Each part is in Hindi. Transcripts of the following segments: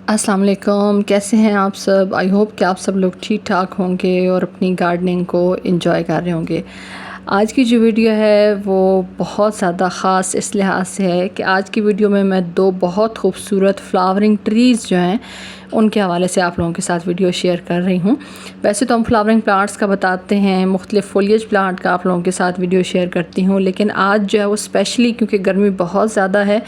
अस्सलाम वालेकुम, कैसे हैं आप सब। आई होप कि आप सब लोग ठीक ठाक होंगे और अपनी गार्डनिंग को एंजॉय कर रहे होंगे। आज की जो वीडियो है वो बहुत ज़्यादा ख़ास इस लिहाज से है कि आज की वीडियो में मैं दो बहुत खूबसूरत फ्लावरिंग ट्रीज़ जो हैं उनके हवाले से आप लोगों के साथ वीडियो शेयर कर रही हूँ। वैसे तो हम फ्लावरिंग प्लांट्स का बताते हैं, मुख्तलिफ़ फोलिएज प्लांट का आप लोगों के साथ वीडियो शेयर करती हूँ, लेकिन आज जो है वो स्पेशली क्योंकि गर्मी बहुत ज़्यादा है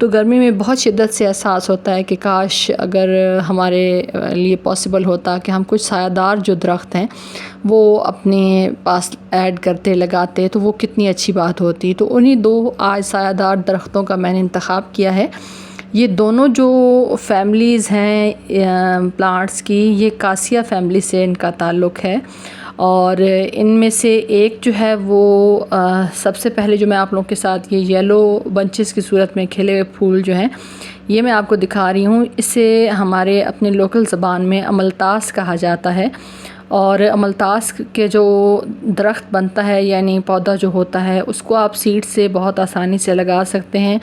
तो गर्मी में बहुत शिद्दत से एहसास होता है कि काश अगर हमारे लिए पॉसिबल होता कि हम कुछ सायादार जो दरख्त हैं वो अपने पास ऐड करते लगाते तो वो कितनी अच्छी बात होती। तो उन्हीं दो आज सायादार दरख्तों का मैंने इंतखाब किया है। ये दोनों जो फैमिलीज़ हैं प्लांट्स की, ये कासिया फैमिली से इनका ताल्लुक़ है और इनमें से एक जो है वो सबसे पहले जो मैं आप लोगों के साथ ये येलो बंचेस की सूरत में खिले हुए फूल जो हैं ये मैं आपको दिखा रही हूँ। इसे हमारे अपने लोकल ज़बान में अमलतास कहा जाता है और अमलतास के जो दरख्त बनता है यानी पौधा जो होता है उसको आप सीड से बहुत आसानी से लगा सकते हैं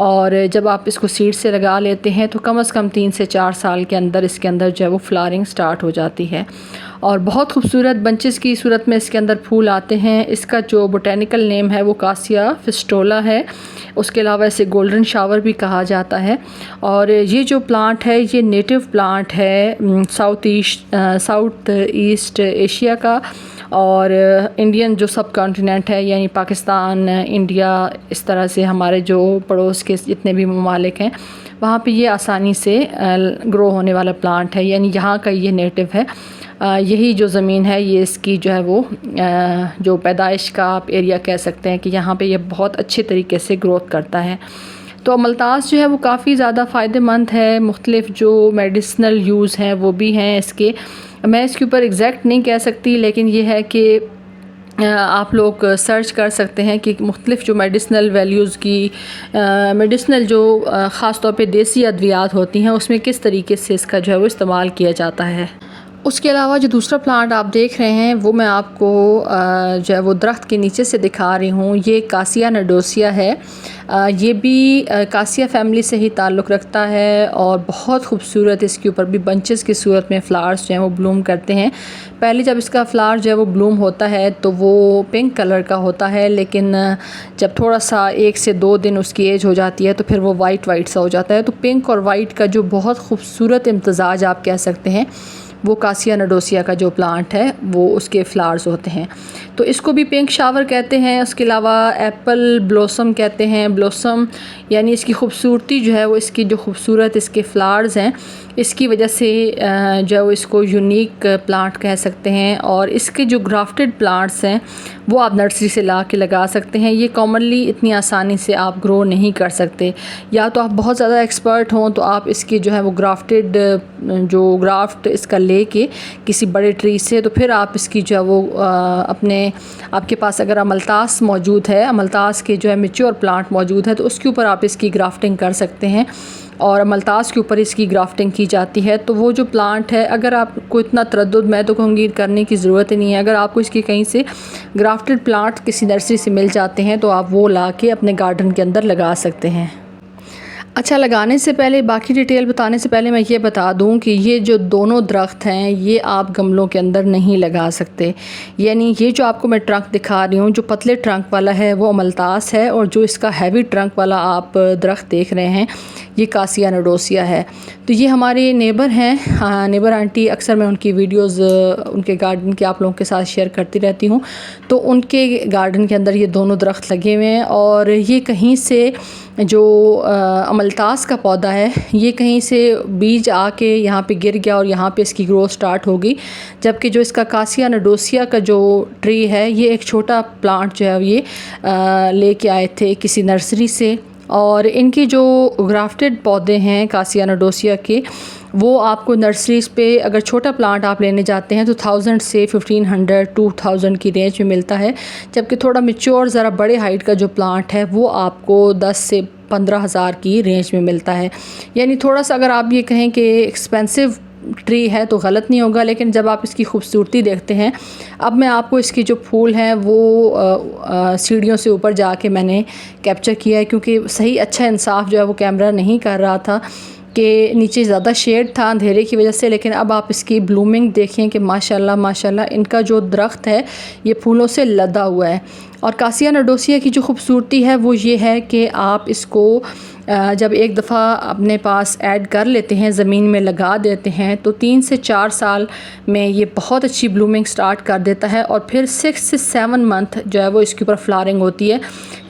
और जब आप इसको सीड से लगा लेते हैं तो कम से कम 3 से 4 साल के अंदर इसके अंदर जो है वो फ्लावरिंग स्टार्ट हो जाती है और बहुत खूबसूरत बंचेस की सूरत में इसके अंदर फूल आते हैं। इसका जो बोटेनिकल नेम है वो कासिया फिस्टोला है। उसके अलावा इसे गोल्डन शावर भी कहा जाता है और ये जो प्लांट है ये नेटिव प्लांट है साउथ ईस्ट एशिया का और इंडियन जो सब कॉन्टिनेंट है यानी पाकिस्तान, इंडिया, इस तरह से हमारे जो पड़ोस के जितने भी ममालिक हैं वहाँ पे ये आसानी से ग्रो होने वाला प्लांट है, यानी यहाँ का ये नेटिव है। यही जो ज़मीन है ये इसकी जो है वो जो पैदाइश का आप एरिया कह सकते हैं कि यहाँ पे ये बहुत अच्छे तरीके से ग्रोथ करता है। तो अमलतास जो है वो काफ़ी ज़्यादा फ़ायदेमंद है, मुख्तलिफ़ जो मेडिसिनल यूज़ हैं वो भी हैं इसके। मैं इसके ऊपर एग्जैक्ट नहीं कह सकती, लेकिन ये है कि आप लोग सर्च कर सकते हैं कि मुख्तलिफ़ जो मेडिसिनल वैल्यूज़ की मेडिसिनल जो ख़ास तौर पे देसी अद्वियात होती हैं उसमें किस तरीके से इसका जो है वो इस्तेमाल किया जाता है। उसके अलावा जो दूसरा प्लांट आप देख रहे हैं वो मैं आपको जो है वो दरख्त के नीचे से दिखा रही हूँ। ये कासिया नडोसिया है। ये भी कासिया फैमिली से ही ताल्लुक़ रखता है और बहुत खूबसूरत इसके ऊपर भी बंचेस की सूरत में फ़्लावर्स जो हैं वो ब्लूम करते हैं। पहले जब इसका फ़्लावर जो है वो ब्लूम होता है तो वो पिंक कलर का होता है, लेकिन जब थोड़ा सा 1 से 2 दिन उसकी एज हो जाती है तो फिर वो वाइट सा हो जाता है। तो पिंक और वाइट का जो बहुत खूबसूरत इम्तज़ाज आप कह सकते हैं वो कासिया नडोसिया का जो प्लांट है वो उसके फ्लावर्स होते हैं। तो इसको भी पिंक शावर कहते हैं। उसके अलावा एप्पल ब्लॉसम कहते हैं। ब्लॉसम यानी इसकी खूबसूरती जो है वो इसकी जो खूबसूरत इसके फ्लावर्स हैं इसकी वजह से जो है वो इसको यूनिक प्लांट कह सकते हैं। और इसके जो ग्राफ्टेड प्लांट्स हैं वो आप नर्सरी से ला के लगा सकते हैं। ये कॉमनली इतनी आसानी से आप ग्रो नहीं कर सकते, या तो आप बहुत ज़्यादा एक्सपर्ट हों तो आप इसकी जो है वो ग्राफ्टेड जो ग्राफ्ट इसका लेके किसी बड़े ट्री से तो फिर आप इसकी जो है वो आपके पास अगर अमलतास मौजूद है, अमलतास के जो है मैच्योर प्लांट मौजूद है तो उसके ऊपर आप इसकी ग्राफ्टिंग कर सकते हैं और अमलतास के ऊपर इसकी ग्राफ्टिंग की जाती है। तो वो जो प्लांट है अगर आपको इतना तरद्दुद मैं तो कहूँगी करने की ज़रूरत ही नहीं है। अगर आपको इसकी कहीं से ग्राफ्टेड प्लांट किसी नर्सरी से मिल जाते हैं तो आप वो ला के अपने गार्डन के अंदर लगा सकते हैं। अच्छा, लगाने से पहले बाकी डिटेल बताने से पहले मैं ये बता दूं कि ये जो दोनों दरख्त हैं ये आप गमलों के अंदर नहीं लगा सकते। यानी ये जो आपको मैं ट्रंक दिखा रही हूँ जो पतले ट्रंक वाला है वो अमलतास है और जो इसका हैवी ट्रंक वाला आप दरख्त देख रहे हैं ये कासिया नडोसिया है। तो ये हमारे नेबर हैं, हाँ नेबर आंटी, अक्सर मैं उनकी वीडियोस उनके गार्डन के आप लोगों के साथ शेयर करती रहती हूँ। तो उनके गार्डन के अंदर ये दोनों दरख्त लगे हुए हैं और ये कहीं से जो अमलतास का पौधा है ये कहीं से बीज आके यहाँ पे गिर गया और यहाँ पे इसकी ग्रोथ स्टार्ट हो गई, जबकि जो इसका कासिया नडोसिया का जो ट्री है ये एक छोटा प्लांट जो है ये लेके आए थे किसी नर्सरी से। और इनकी जो ग्राफ्टेड पौधे हैं कासिया नडोसिया के वो आपको नर्सरीज़ पे अगर छोटा प्लांट आप लेने जाते हैं तो 1000 से 1500 2000 की रेंज में मिलता है, जबकि थोड़ा मैच्योर ज़रा बड़े हाइट का जो प्लांट है वो आपको 10 से 15,000 की रेंज में मिलता है। यानी थोड़ा सा अगर आप ये कहें कि एक्सपेंसिव ट्री है तो गलत नहीं होगा, लेकिन जब आप इसकी खूबसूरती देखते हैं, अब मैं आपको इसकी जो फूल हैं वो सीढ़ियों से ऊपर जाके मैंने कैप्चर किया है क्योंकि सही अच्छा इंसाफ जो है वो कैमरा नहीं कर रहा था। कि नीचे ज़्यादा शेड था अंधेरे की वजह से, लेकिन अब आप इसकी ब्लूमिंग देखें कि माशाल्लाह माशाल्लाह इनका जो दरख्त है ये फूलों से लदा हुआ है। और कासिया नडोसिया की जो खूबसूरती है वो ये है कि आप इसको जब एक दफ़ा अपने पास ऐड कर लेते हैं, ज़मीन में लगा देते हैं, तो 3 से 4 साल में ये बहुत अच्छी ब्लूमिंग स्टार्ट कर देता है। और फिर 6 से 7 मंथ जो है वो इसके ऊपर फ्लावरिंग होती है,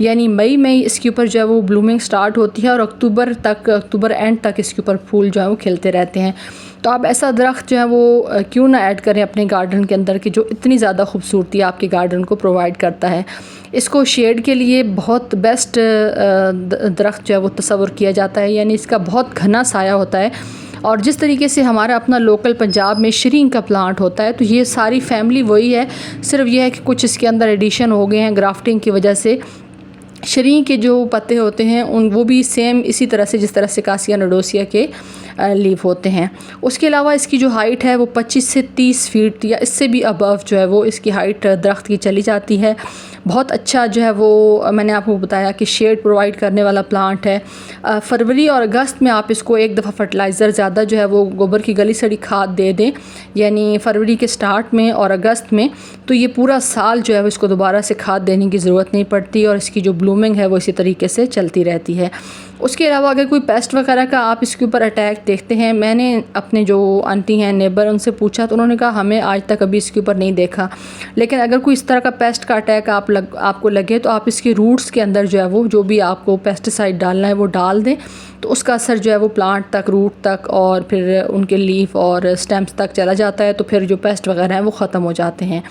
यानी मई इसके ऊपर जो है वो ब्लूमिंग स्टार्ट होती है और अक्टूबर एंड तक इसके ऊपर फूल जो है वो खिलते रहते हैं। तो आप ऐसा दरख्त जो है वो क्यों ना ऐड करें अपने गार्डन के अंदर, कि जो इतनी ज़्यादा खूबसूरती आपके गार्डन को प्रोवाइड करता है। इसको शेड के लिए बहुत बेस्ट दरख्त जो है वो तस्वर किया जाता है, यानी इसका बहुत घना साया होता है। और जिस तरीके से हमारा अपना लोकल पंजाब में शरीन का प्लांट होता है, तो ये सारी फैमिली वही है, सिर्फ ये है कि कुछ इसके अंदर एडिशन हो गए हैं ग्राफ्टिंग की वजह से। शरीं के जो पत्ते होते हैं वो भी सेम इसी तरह से जिस तरह से कासिया नडोसिया के लीफ होते हैं। उसके अलावा इसकी जो हाइट है वो 25 से 30 फीट या इससे भी अबव जो है वो इसकी हाइट दरख्त की चली जाती है। बहुत अच्छा जो है वो मैंने आपको बताया कि शेड प्रोवाइड करने वाला प्लांट है। फरवरी और अगस्त में आप इसको एक दफ़ा फर्टिलाइज़र ज़्यादा जो है वो गोबर की गली सड़ी खाद दे दें, यानी फरवरी के स्टार्ट में और अगस्त में, तो ये पूरा साल जो है वो इसको दोबारा से खाद देने की ज़रूरत नहीं पड़ती और इसकी जो ब्लूमिंग है वो इसी तरीके से चलती रहती है। उसके अलावा अगर कोई पेस्ट वगैरह का आप इसके ऊपर अटैक देखते हैं, मैंने अपने जो आंटी हैं नेबर उनसे पूछा तो उन्होंने कहा हमें आज तक अभी इसके ऊपर नहीं देखा, लेकिन अगर कोई इस तरह का पेस्ट का अटैक आपको लगे तो आप इसके रूट्स के अंदर जो है वो जो भी आपको पेस्टिसाइड डालना है वो डाल दें, तो उसका असर जो है वो प्लांट तक, रूट तक और फिर उनके लीफ और स्टेम्स तक चला जाता है, तो फिर जो पेस्ट वगैरह हैं वो ख़त्म हो जाते हैं।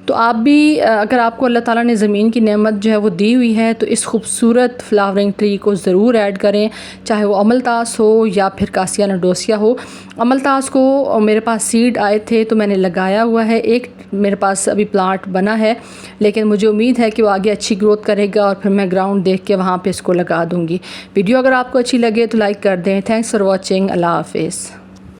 तो आप भी अगर आपको अल्लाह ताला ने ज़मीन की नेमत जो है वो दी हुई है तो इस खूबसूरत फ्लावरिंग ट्री को ज़रूर ऐड करें, चाहे वो अमलतास हो या फिर कासिया नडोसिया हो। अमलतास को मेरे पास सीड आए थे तो मैंने लगाया हुआ है, एक मेरे पास अभी प्लांट बना है, लेकिन मुझे उम्मीद है कि वो आगे अच्छी ग्रोथ करेगा और फिर मैं ग्राउंड देख के वहाँ पर इसको लगा दूँगी। वीडियो अगर आपको अच्छी लगे तो लाइक कर दें। Thanks for watching. अल्लाह हाफिज़।